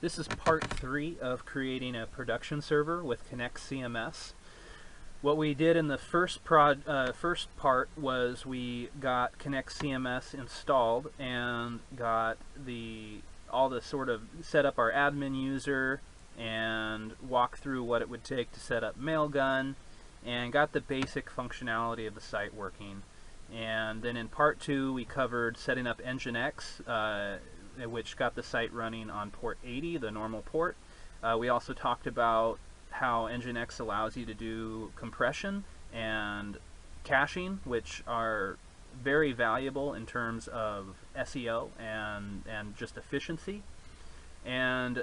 This is part 3 of creating a production server with ConnextCMS. What we did in the first part was we got ConnextCMS installed and got all the sort of set up our admin user and walk through what it would take to set up Mailgun and got the basic functionality of the site working. And then in part 2 we covered setting up Nginx, which got the site running on port 80, the normal port. We also talked about how Nginx allows you to do compression and caching, which are very valuable in terms of SEO and just efficiency. And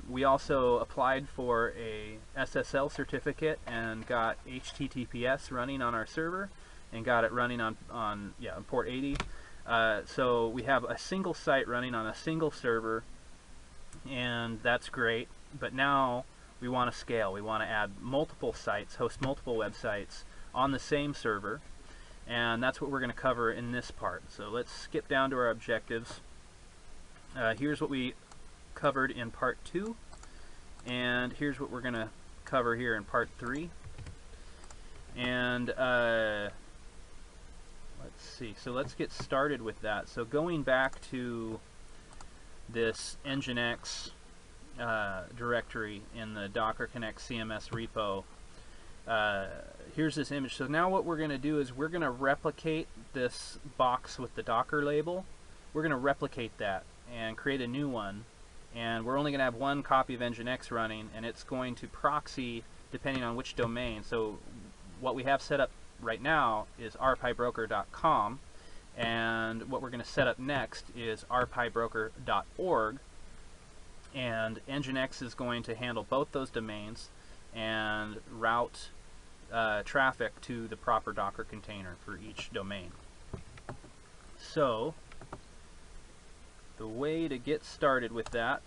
we also applied for a SSL certificate and got HTTPS running on our server and got it running on port 80. So we have a single site running on a single server, and that's great. But now we want to scale. We want to add multiple sites, host multiple websites on the same server, and that's what we're going to cover in this part. So let's skip down to our objectives. Here's what we covered in part 2, and here's what we're going to cover here in part 3. And let's see, so let's get started with that. So going back to this Nginx directory in the Docker ConnextCMS repo, here's this image. So now what we're going to do is we're going to replicate this box with the Docker label. We're going to replicate that and create a new one, and we're only going to have one copy of Nginx running, and it's going to proxy depending on which domain. So what we have set up right now is rpibroker.com, and what we're going to set up next is rpibroker.org, and Nginx is going to handle both those domains and route traffic to the proper Docker container for each domain. So the way to get started with that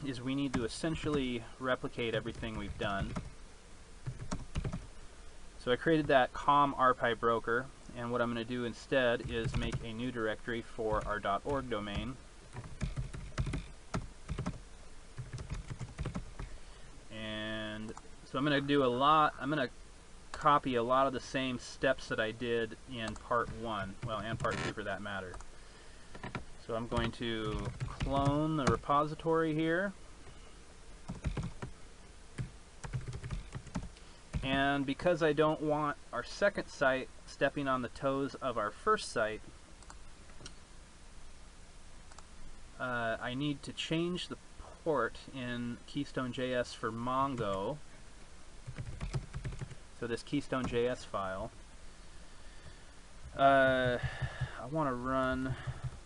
is we need to essentially replicate everything we've done. So I created that com rpibroker, and what I'm going to do instead is make a new directory for our .org domain. And so I'm going to do I'm going to copy a lot of the same steps that I did in part 1, well, and part 2 for that matter. So I'm going to clone the repository here. And because I don't want our second site stepping on the toes of our first site, I need to change the port in Keystone.js for Mongo. So this Keystone.js file, I want to run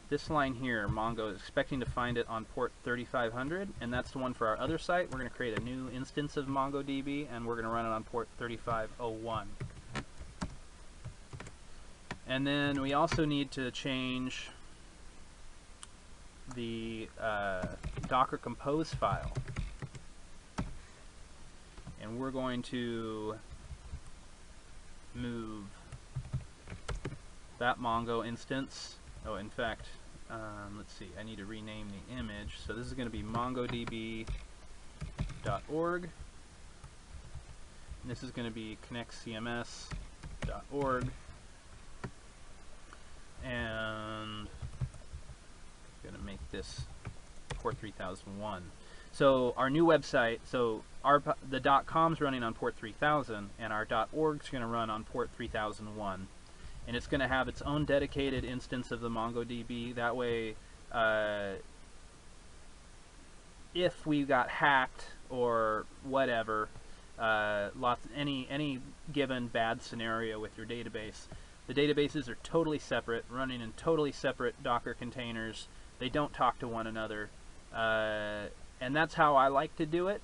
this line here. Mongo is expecting to find it on port 3500, and that's the one for our other site. We're going to create a new instance of MongoDB, and we're going to run it on port 3501. And then we also need to change the Docker Compose file, and we're going to move that Mongo instance. Oh, in fact, let's see, I need to rename the image. So this is going to be mongodb.org. And this is going to be connextcms.org. And I'm going to make this port 3001. So our new website, so the .com's running on port 3000, and our .org's going to run on port 3001. And it's going to have its own dedicated instance of the MongoDB. That way, if we got hacked or whatever, any given bad scenario with your database, the databases are totally separate, running in totally separate Docker containers. They don't talk to one another, and that's how I like to do it.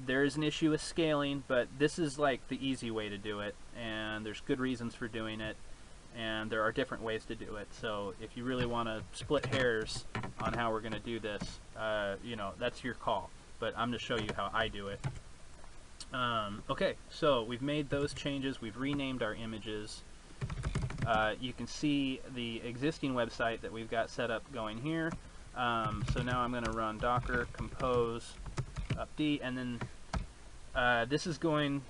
There is an issue with scaling, but this is like the easy way to do it, and there's good reasons for doing it, and there are different ways to do it. So if you really want to split hairs on how we're going to do this, you know, that's your call, but I'm going to show you how I do it. Okay, so we've made those changes, we've renamed our images. You can see the existing website that we've got set up going here. So now I'm going to run docker compose upd, and then this is going,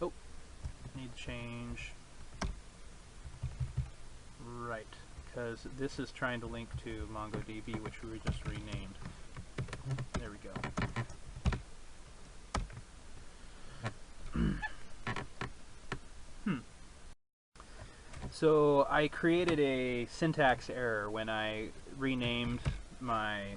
oh, need to change, right, because this is trying to link to MongoDB, which we just renamed. There we go. So I created a syntax error when I renamed my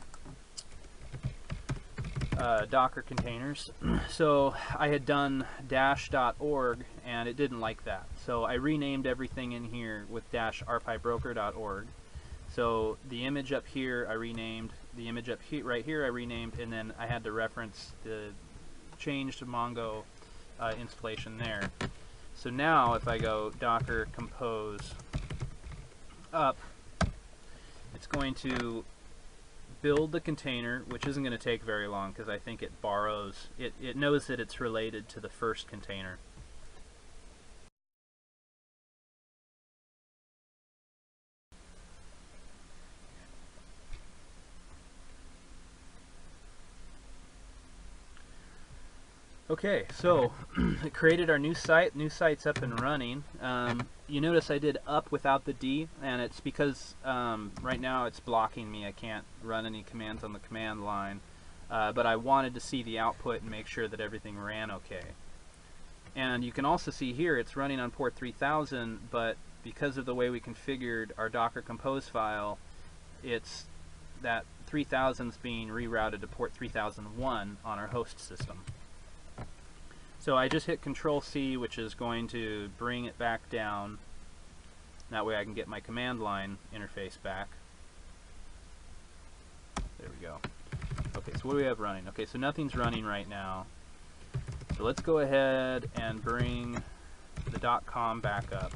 Docker containers. So I had done dash.org and it didn't like that. So I renamed everything in here with -rpybroker.org. So the image up here I renamed, the image up right here I renamed, and then I had to reference the changed Mongo installation there. So now if I go docker compose up, it's going to build the container, which isn't going to take very long because I think it borrows, it knows that it's related to the first container. Okay, so it created our new site. New site's up and running. You notice I did up without the D, and it's because right now it's blocking me. I can't run any commands on the command line, but I wanted to see the output and make sure that everything ran okay. And you can also see here it's running on port 3000, but because of the way we configured our Docker Compose file, it's that 3000 is being rerouted to port 3001 on our host system. So I just hit Control-C, which is going to bring it back down. That way I can get my command line interface back. There we go. Okay, so what do we have running? Okay, so nothing's running right now. So let's go ahead and bring the .com back up.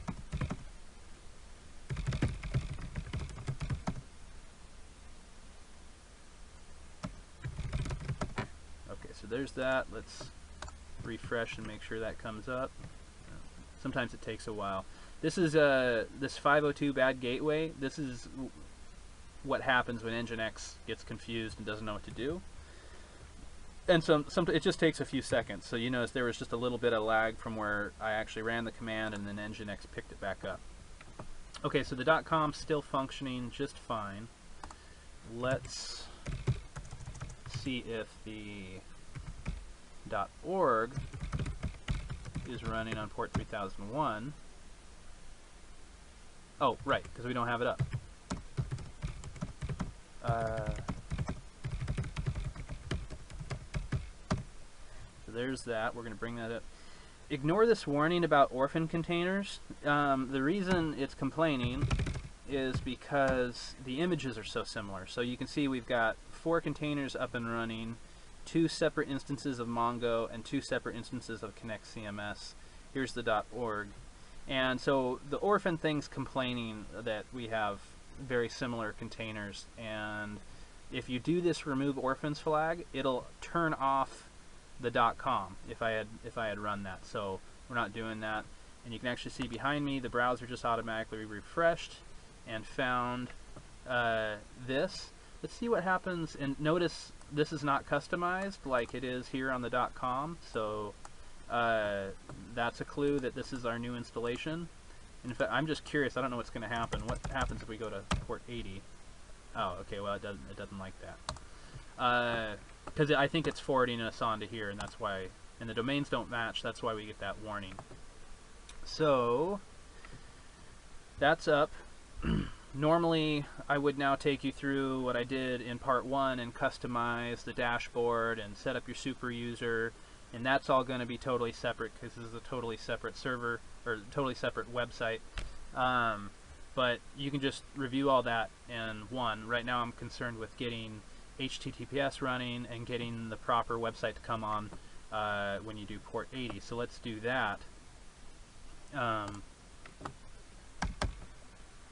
Okay, so there's that. Let's refresh and make sure that comes up. Sometimes it takes a while. This is this 502 bad gateway. This is what happens when Nginx gets confused and doesn't know what to do. And it just takes a few seconds. So you notice there was just a little bit of lag from where I actually ran the command and then Nginx picked it back up. Okay, so the .com's still functioning just fine. Let's see if the .org is running on port 3001. Oh, right, because we don't have it up. So there's that. We're going to bring that up. Ignore this warning about orphan containers. The reason it's complaining is because the images are so similar. So you can see we've got 4 containers up and running, 2 separate instances of Mongo, and 2 separate instances of ConnextCMS. Here's the .org. And so the orphan thing's complaining that we have very similar containers, and if you do this remove orphans flag, it'll turn off the .com if I had run that. So we're not doing that. And you can actually see behind me the browser just automatically refreshed and found this. Let's see what happens, and notice this is not customized like it is here on the .com, so that's a clue that this is our new installation. In fact, I'm just curious, I don't know what's going to happen. What happens if we go to port 80? Oh, okay, well it doesn't like that. Because I think it's forwarding us onto here, and that's why, and the domains don't match, that's why we get that warning. So that's up. Normally, I would now take you through what I did in part 1 and customize the dashboard and set up your super user, and that's all going to be totally separate because this is a totally separate server, or totally separate website. But you can just review all that in one. Right now I'm concerned with getting HTTPS running and getting the proper website to come on when you do port 80. So let's do that.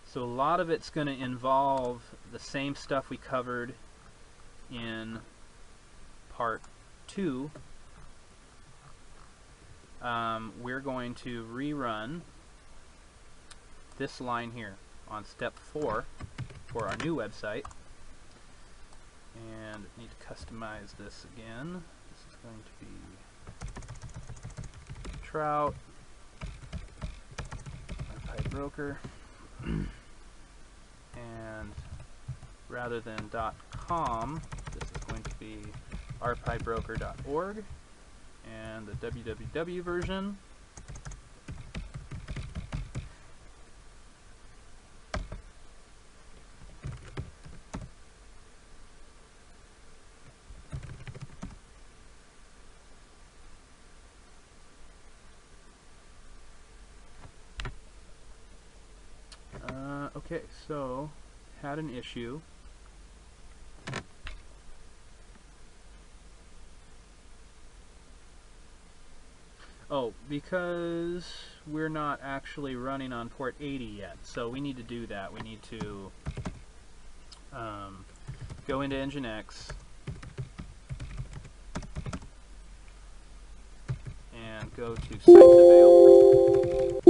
So a lot of it's going to involve the same stuff we covered in part 2. We're going to rerun this line here on step 4. for our new website. And need to customize this again. This is going to be Trout, RPi broker, and rather than .com, this is going to be rpibroker.org, and the www version okay, so had an issue. Oh, because we're not actually running on port 80 yet, so we need to do that. We need to go into Nginx and go to sites available,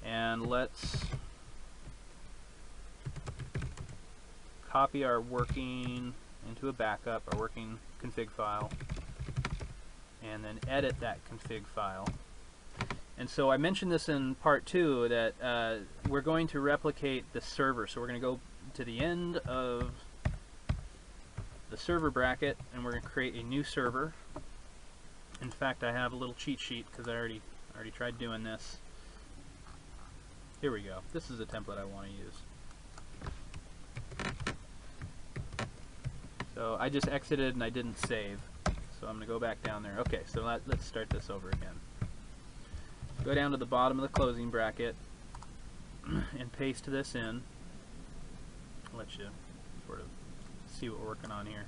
and let's copy our working into a backup, our working config file, and then edit that config file. And so I mentioned this in part 2 that we're going to replicate the server. So we're going to go to the end of the server bracket and we're going to create a new server. In fact, I have a little cheat sheet because I already tried doing this. Here we go. This is the template I want to use. So I just exited and I didn't save. So I'm going to go back down there. Okay, so let's start this over again. Go down to the bottom of the closing bracket and paste this in. I'll let you sort of see what we're working on here.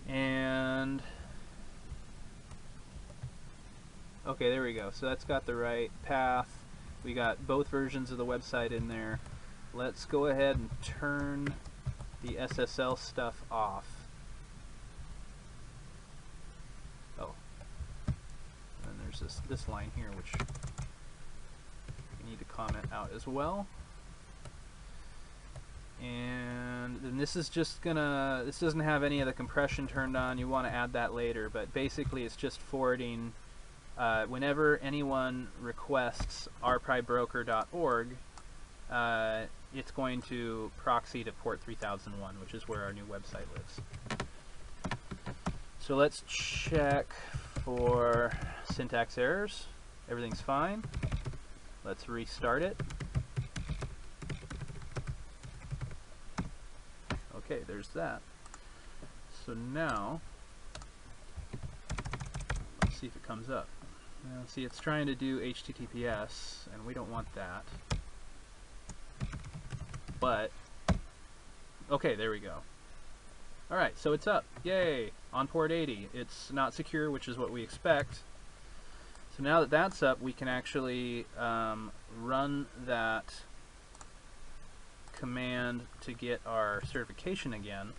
And okay, there we go. So that's got the right path. We got both versions of the website in there. Let's go ahead and turn the SSL stuff off. Oh, and there's this line here which we need to comment out as well. And then this is just gonna, this doesn't have any of the compression turned on. You want to add that later, but basically it's just forwarding whenever anyone requests rpibroker.org, it's going to proxy to port 3001, which is where our new website lives. So let's check for syntax errors. Everything's fine. Let's restart it. Okay, there's that. So now, let's see if it comes up. Now, see, it's trying to do HTTPS, and we don't want that. But, okay, there we go. Alright, so it's up. Yay! On port 80. It's not secure, which is what we expect. So now that that's up, we can actually run that command to get our certification again.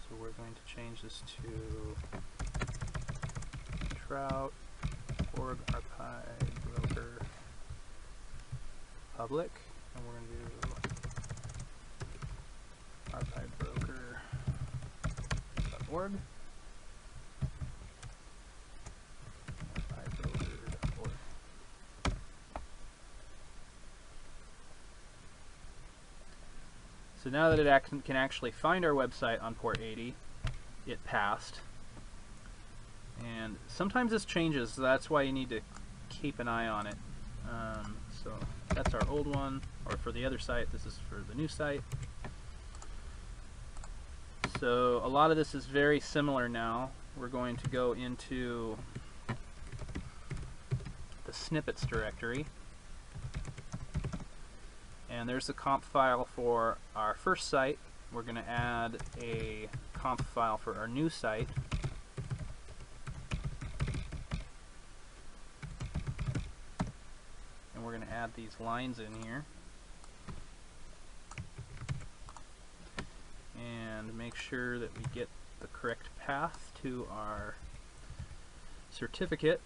So we're going to change this to Trout org RPi broker public, and we're going to do rpibroker.org. So now that it can actually find our website on port 80, it passed. And sometimes this changes, so that's why you need to keep an eye on it. So that's our old one, or for the other site, this is for the new site. So a lot of this is very similar now. We're going to go into the snippets directory. And there's the comp file for our first site. We're going to add a comp file for our new site. And we're going to add these lines in here. And make sure that we get the correct path to our certificate.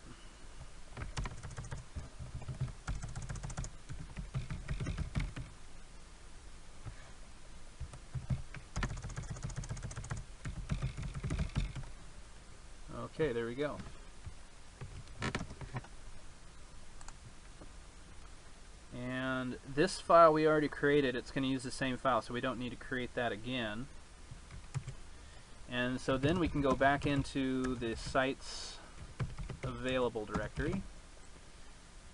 Okay, there we go. And this file we already created, it's going to use the same file, so we don't need to create that again. And so then we can go back into the sites available directory.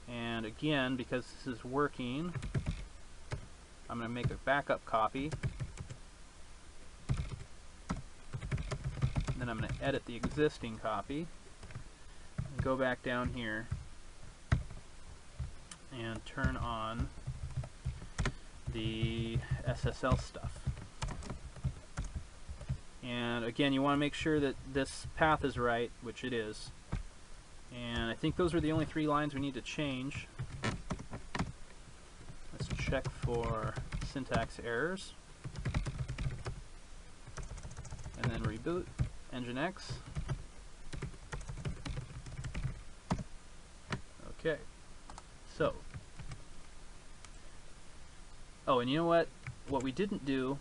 And again, because this is working, I'm going to make a backup copy. Then I'm going to edit the existing copy and go back down here and turn on the SSL stuff. And again, you want to make sure that this path is right, which it is. And I think those are the only 3 lines we need to change. Let's check for syntax errors. And then reboot Nginx. Okay, so, oh, and you know what we didn't do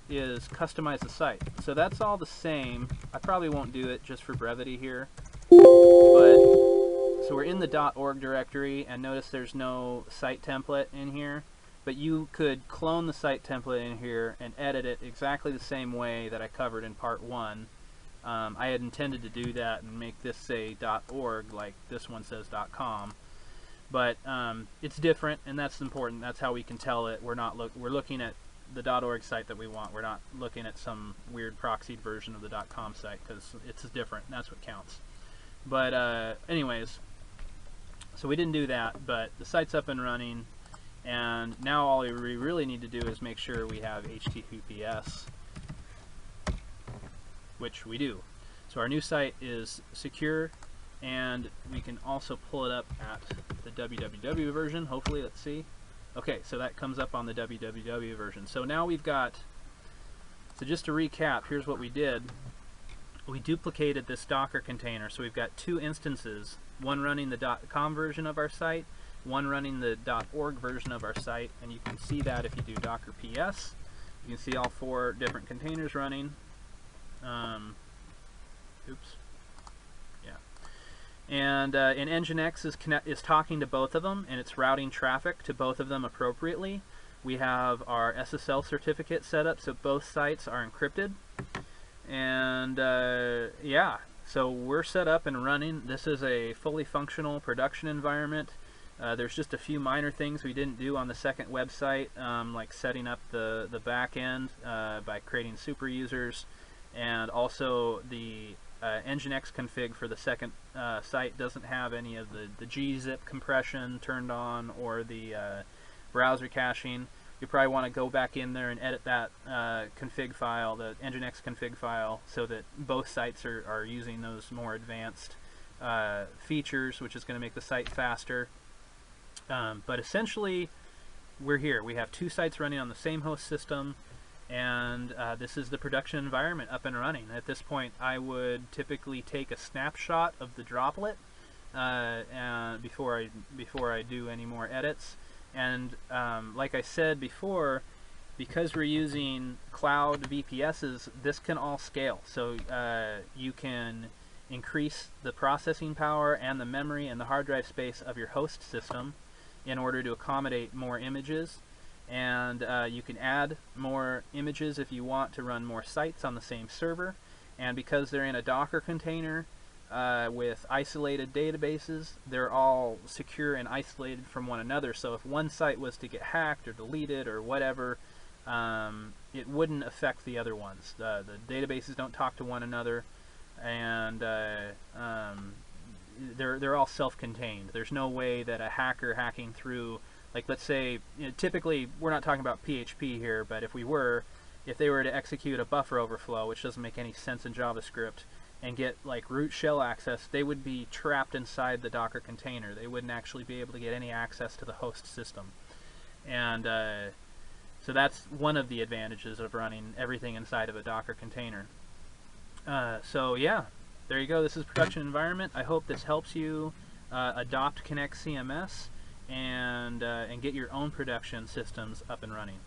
is customize the site. So that's all the same. I probably won't do it just for brevity here, but so we're in the .org directory, and notice there's no site template in here. But you could clone the site template in here and edit it exactly the same way that I covered in part 1. I had intended to do that and make this say .org like this one says .com. But it's different, and that's important. That's how we can tell it. We're looking at the .org site that we want. We're not looking at some weird proxied version of the .com site, because it's different, and that's what counts. But anyways, so we didn't do that, but the site's up and running. And now all we really need to do is make sure we have HTTPS, which we do. So our new site is secure, and we can also pull it up at the www version, hopefully. Let's see. Okay, so that comes up on the www version. So now we've got, so just to recap, here's what we did. We duplicated this Docker container, so we've got 2 instances, one running the .com version of our site, one running the .org version of our site, and you can see that if you do docker ps. You can see all 4 different containers running. Oops. Yeah. And Nginx is talking to both of them, and it's routing traffic to both of them appropriately. We have our SSL certificate set up so both sites are encrypted. And yeah, so we're set up and running. This is a fully functional production environment. There's just a few minor things we didn't do on the second website, like setting up the back end by creating super users, and also the Nginx config for the second site doesn't have any of the gzip compression turned on or the browser caching. You probably want to go back in there and edit that config file, the Nginx config file, so that both sites are using those more advanced features, which is going to make the site faster. But essentially, we're here. We have 2 sites running on the same host system, and this is the production environment up and running. At this point, I would typically take a snapshot of the droplet and before I do any more edits. And like I said before, because we're using cloud VPSs, this can all scale. So you can increase the processing power and the memory and the hard drive space of your host system in order to accommodate more images, and you can add more images if you want to run more sites on the same server. And because they're in a Docker container with isolated databases, they're all secure and isolated from one another. So if one site was to get hacked or deleted or whatever, it wouldn't affect the other ones. The databases don't talk to one another, and they're all self-contained. There's no way that a hacker hacking through, like, let's say, typically we're not talking about PHP here, but if they were to execute a buffer overflow, which doesn't make any sense in JavaScript, and get like root shell access, they would be trapped inside the Docker container. They wouldn't actually be able to get any access to the host system. And so So that's one of the advantages of running everything inside of a Docker container. So yeah, there you go. This is production environment. I hope this helps you adopt ConnextCMS and get your own production systems up and running.